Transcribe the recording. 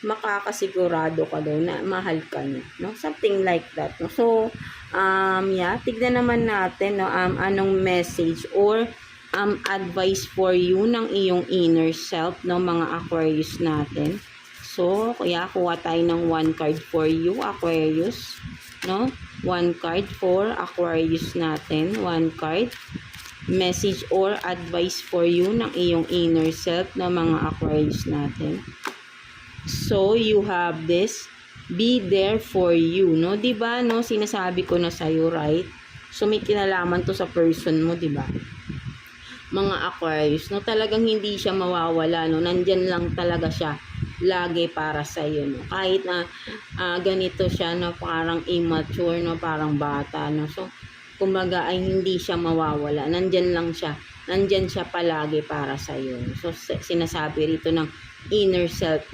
makakasigurado ka daw na mahal ka niya, no? Something like that, no? So, yeah, tignan naman natin, no, anong message or advice for you ng iyong inner self, no, mga Aquarius natin. So, kaya kuha tayo ng one card for you, Aquarius, no? One card for Aquarius natin, one card. Message or advice for you ng iyong inner self, no, mga Aquarius natin. So, you have this, be there for you, no? Diba, no? Sinasabi ko na sa'yo, right? So, may kinalaman to sa person mo, diba? Mga Aquarius, no? Talagang hindi siya mawawala, no? Nandyan lang talaga siya lagi para sa'yo, no? Kahit na ganito siya, no? Parang immature, no? Parang bata, no? So, kumbaga ay hindi siya mawawala. Nandyan lang siya. Nandyan siya palagi para sa'yo. So, sinasabi rito ng inner self mo.